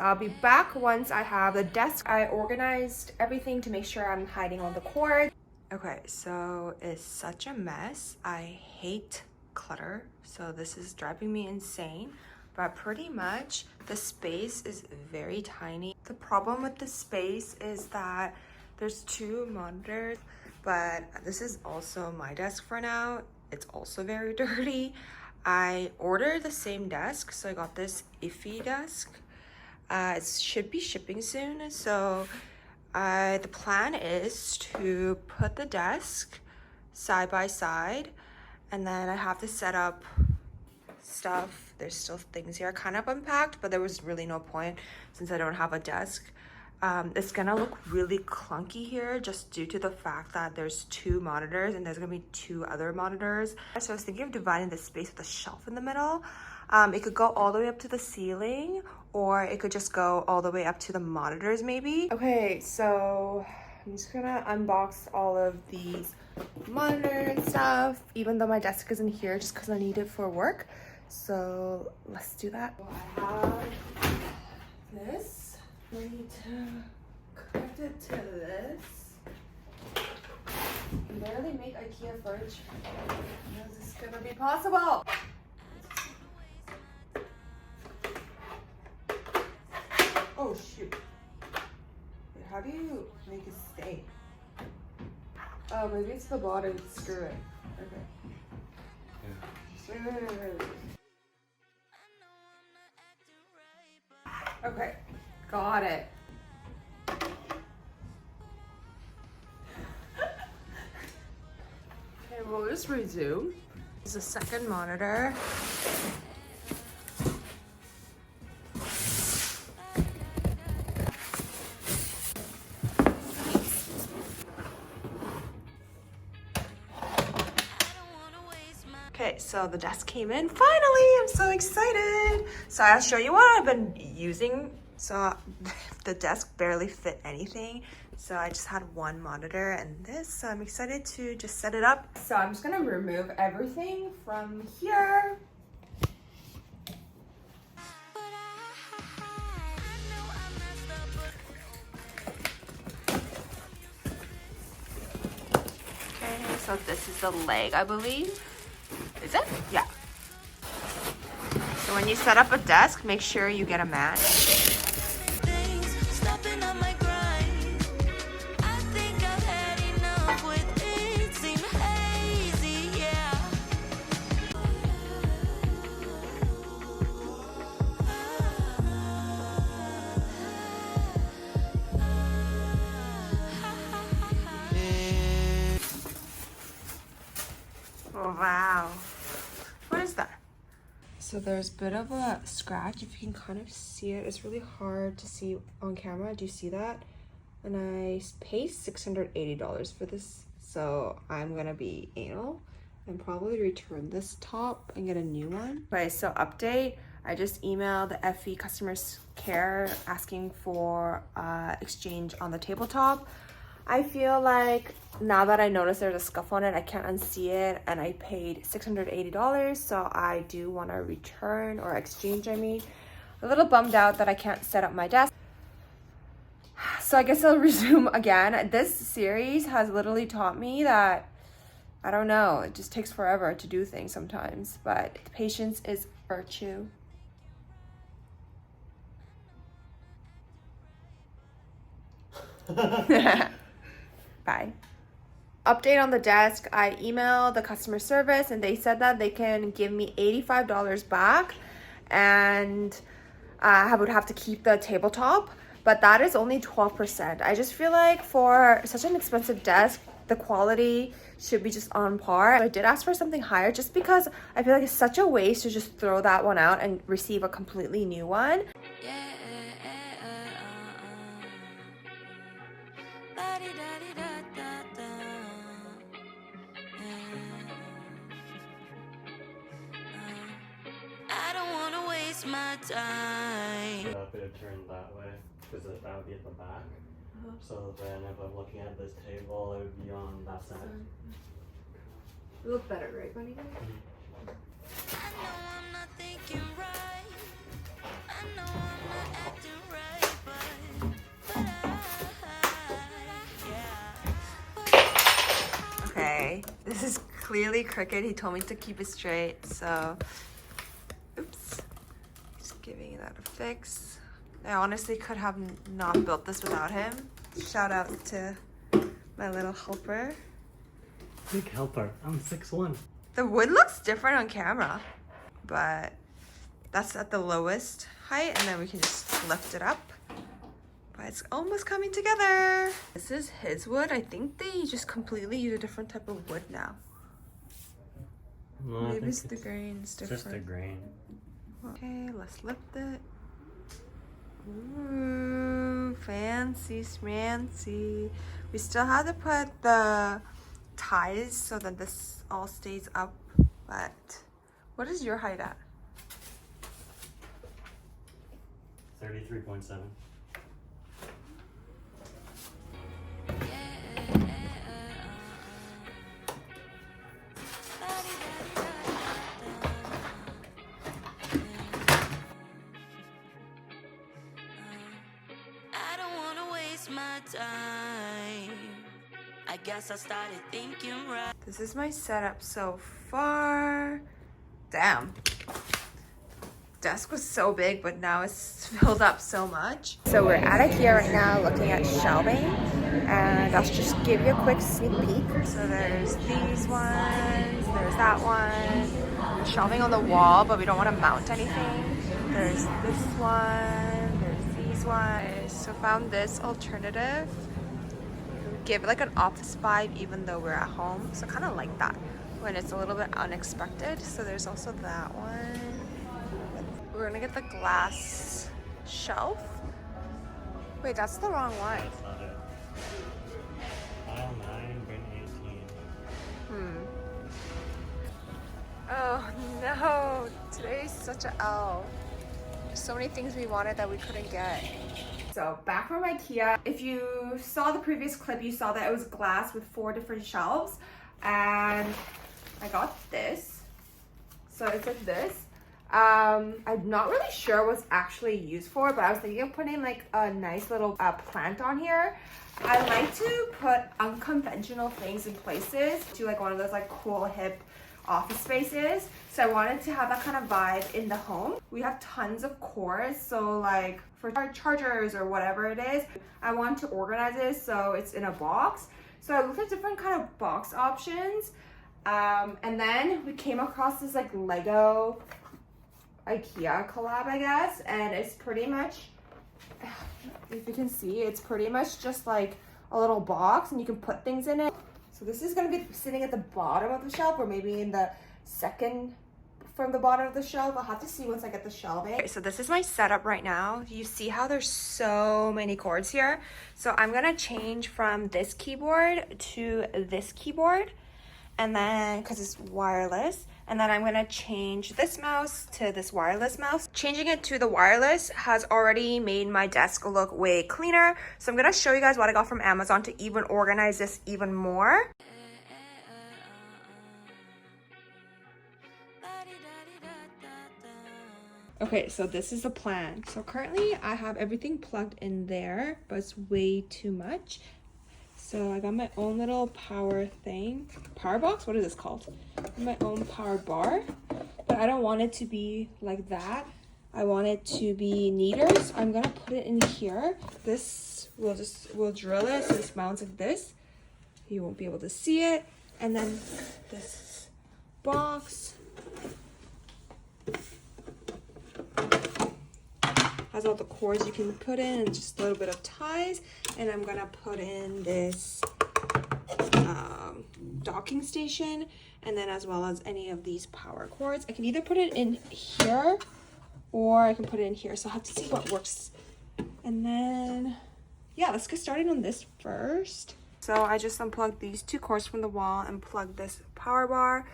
I'll be back once I have the desk. I organized everything to make sure I'm hiding all the cords. Okay, so it's such a mess. I hate clutter, so this is driving me insane. But pretty much the space is very tiny. The problem with the space is that there's 2 monitors, but this is also my desk for now. It's also very dirty. I ordered the same desk, so I got this iffy desk. It should be shipping soon, so the plan is to put the desk side by side, and then I have to set up stuff. There's still things here kind of unpacked, but there was really no point since I don't have a desk. It's gonna look really clunky here just due to the fact that there's 2 monitors and there's gonna be 2 other monitors. So I was thinking of dividing the space with a shelf in the middle. It could go all the way up to the ceiling, or it could just go all the way up to the monitors maybe. Okay, so I'm just gonna unbox all of these monitors and stuff, even though my desk isn't here just because I need it for work. So let's do that. So I have this. I need to connect it to this. I can barely make IKEA furniture. How is this gonna be possible? Oh shoot. Wait, how do you make it stay? Oh, maybe it's the bottom. Screw it. Okay. Wait. Okay, got it. Okay, we'll just resume. This is a second monitor. Okay, so the desk came in finally. I'm so excited. So I'll show you what I've been using. So the desk barely fit anything. So I just had 1 monitor and this. So I'm excited to just set it up. So I'm just gonna remove everything from here. Okay, so this is the leg, I believe. Is it? Yeah. So when you set up a desk, make sure you get a mat. Oh, wow. What is that? So there's a bit of a scratch. If you can kind of see it, it's really hard to see on camera. Do you see that? And I paid $680 for this. So I'm gonna be anal and probably return this top and get a new one. Okay, so update. I just emailed the FE customer care asking for exchange on the tabletop. I feel like now that I noticed there's a scuff on it, I can't unsee it, and I paid $680, so I do want to return or exchange, I mean. A little bummed out that I can't set up my desk. So I guess I'll resume again. This series has literally taught me that, I don't know, it just takes forever to do things sometimes, but patience is virtue. Bye. Update on the desk. I emailed the customer service and they said that they can give me $85 back, and I would have to keep the tabletop, but that is only 12%. I just feel like for such an expensive desk, the quality should be just on par. So I did ask for something higher just because I feel like it's such a waste to just throw that one out and receive a completely new one. My time. It would turn that way because that would be at the back. So then if I'm looking at this table, it would be on that side. It look better, right, buddy? I know I'm not thinking right. Okay, this is clearly crooked. He told me to keep it straight, so oops. Just giving that a fix. I honestly could have not built this without him. Shout out to my little helper. Big helper. I'm 6'1". The wood looks different on camera, but that's at the lowest height, and then we can just lift it up. But it's almost coming together. This is his wood. I think they just completely use a different type of wood now. No, Maybe it's the grain's different. Just the grain. Okay, let's lift it. Ooh, fancy schmancy. We still have to put the ties so that this all stays up, but what is your height at? 33.7. Time. I guess I started thinking right. This is my setup so far. Damn. Desk was so big, but now it's filled up so much. So we're at IKEA right now looking at shelving, and I'll just give you a quick sneak peek. So there's these ones, there's that one. Shelving on the wall, but we don't want to mount anything. There's this one, there's these ones. So found this alternative. Give it like an office vibe even though we're at home. So kind of like that when it's a little bit unexpected. So there's also that one. We're gonna get the glass shelf. Wait, that's the wrong one. That's not it. Aisle 9, bin 18. Oh no, today's such a L. There's so many things we wanted that we couldn't get. So back from IKEA, if you saw the previous clip, you saw that it was glass with 4 different shelves, and I got this. So it's like this. I'm not really sure what's actually used for, but I was thinking of putting like a nice little plant on here. I like to put unconventional things in places to like one of those like cool hip office spaces. So I wanted to have that kind of vibe in the home. We have tons of cords, so like for our chargers or whatever it is, I want to organize it so it's in a box. So I looked at different kind of box options, and then we came across this like Lego IKEA collab, I guess, and it's pretty much, if you can see, it's pretty much just like a little box and you can put things in it. So this is going to be sitting at the bottom of the shelf, or maybe in the second from the bottom of the shelf. I'll have to see once I get the shelving. Okay, so this is my setup right now. You see how there's so many cords here? So I'm going to change from this keyboard to this keyboard, and then because it's wireless, and then I'm gonna change this mouse to this wireless mouse. Changing it to the wireless has already made my desk look way cleaner. So I'm gonna show you guys what I got from Amazon to even organize this even more. Okay, so this is the plan. So currently I have everything plugged in there, but it's way too much. So I got my own little power thing. Power box? What is this called? My own power bar. But I don't want it to be like that. I want it to be neater. So I'm gonna put it in here. This we'll drill it so this mounts like this. You won't be able to see it. And then this box has all the cords you can put in and just a little bit of ties. And I'm gonna put in this docking station, and then as well as any of these power cords. I can either put it in here or I can put it in here. So I'll have to see what works. And then, yeah, let's get started on this first. So I just unplugged these 2 cords from the wall and plugged this power bar.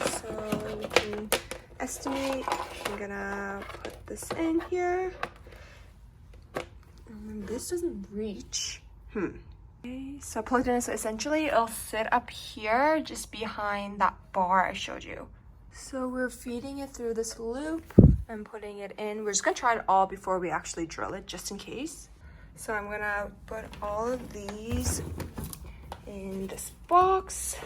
So we can estimate. I'm gonna put this in here. And this doesn't reach. Okay, so I plugged it in, so essentially it'll sit up here just behind that bar I showed you. So we're feeding it through this loop, I'm putting it in. We're just gonna try it all before we actually drill it, just in case. So I'm gonna put all of these in this box.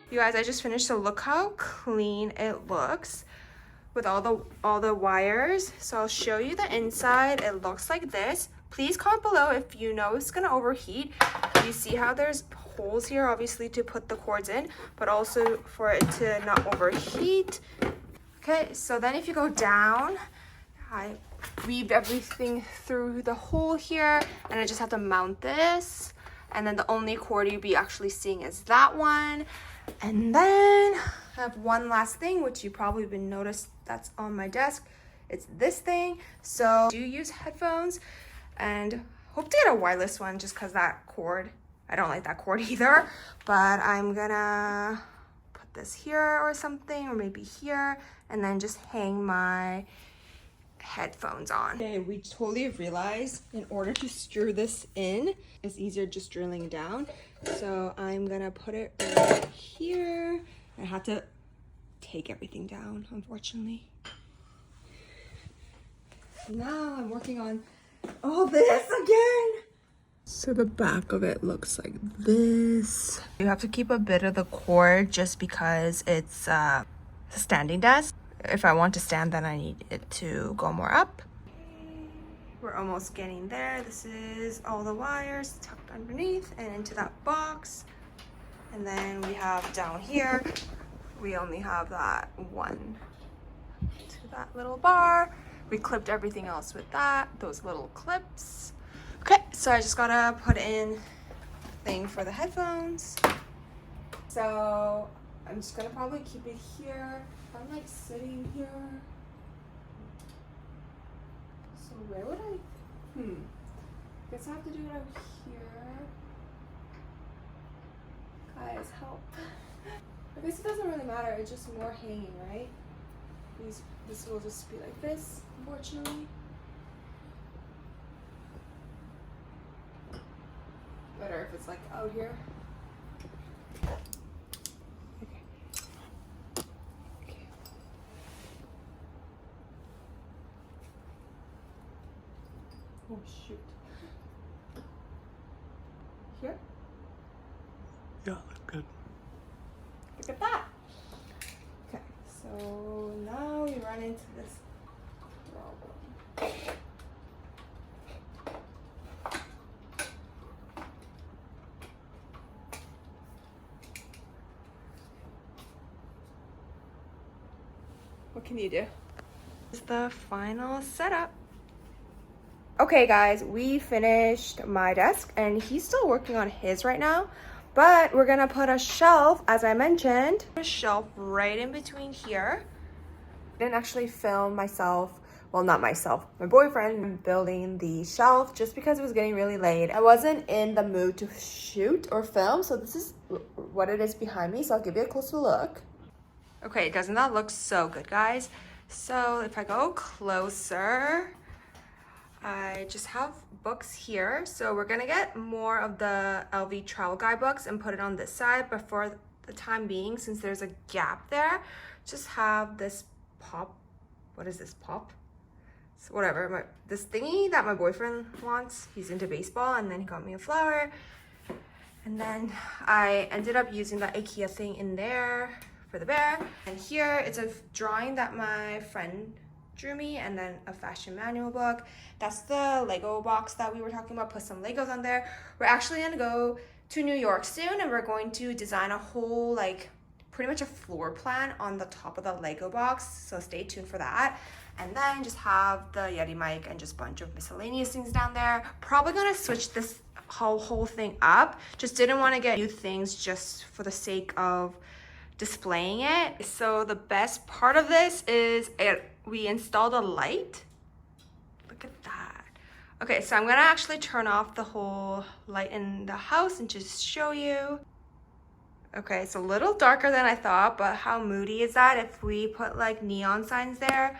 You guys, I just finished, so look how clean it looks with all the wires. So I'll show you the inside. It looks like this. Please comment below if you know it's gonna overheat. You see how there's holes here, obviously, to put the cords in, but also for it to not overheat. Okay, so then if you go down, I weaved everything through the hole here, and I just have to mount this. And then the only cord you'll be actually seeing is that one. And then I have one last thing, which you probably been noticed that's on my desk. It's this thing. So do use headphones, and hope to get a wireless one just because that cord, I don't like that cord either. But I'm gonna put this here or something, or maybe here, and then just hang my headphones on. Okay, we totally realized in order to screw this in, it's easier just drilling down. So I'm gonna put it right here. I had to take everything down, unfortunately. Now I'm working on all this again. So the back of it looks like this. You have to keep a bit of the cord just because it's a standing desk. If I want to stand, then I need it to go more up. We're almost getting there. This is all the wires tucked underneath and into that box. And then we have down here, we only have that one to that little bar. We clipped everything else with those little clips. Okay, so I just gotta put in thing for the headphones. So I'm just gonna probably keep it here. I'm like sitting here. So where would I? Guess I have to do it out here. Guys, help. I guess it doesn't really matter. It's just more hanging, right? This will just be like this, unfortunately. Better if it's like out here. Oh shoot. Here? Yeah, that's good. Look at that. Okay, so now we run into this problem. What can you do? This is the final setup. Okay guys, we finished my desk and he's still working on his right now, but we're gonna put a shelf, as I mentioned, a shelf right in between here. I didn't actually film myself, well, not myself, my boyfriend building the shelf just because it was getting really late. I wasn't in the mood to shoot or film, so this is what it is behind me, so I'll give you a closer look. Okay, doesn't that look so good, guys? So if I go closer, I just have books here. So we're gonna get more of the LV travel guide books and put it on this side, but for the time being, since there's a gap there, just have this pop. What is this, pop? So whatever, this thingy that my boyfriend wants. He's into baseball, and then he got me a flower. And then I ended up using that IKEA thing in there for the bear. And here it's a drawing that my friend drew me, and then a fashion manual book. That's the Lego box that we were talking about. Put some Legos on there. We're actually gonna go to New York soon, and we're going to design a whole, like, pretty much a floor plan on the top of the Lego box, so stay tuned for that. And then just have the Yeti mic and just a bunch of miscellaneous things down there. Probably gonna switch this whole thing up. Just didn't want to get new things just for the sake of displaying it. So the best part of this is we installed a light. Look at that. Okay, so I'm gonna actually turn off the whole light in the house and just show you. Okay, it's a little darker than I thought, but how moody is that if we put like neon signs there?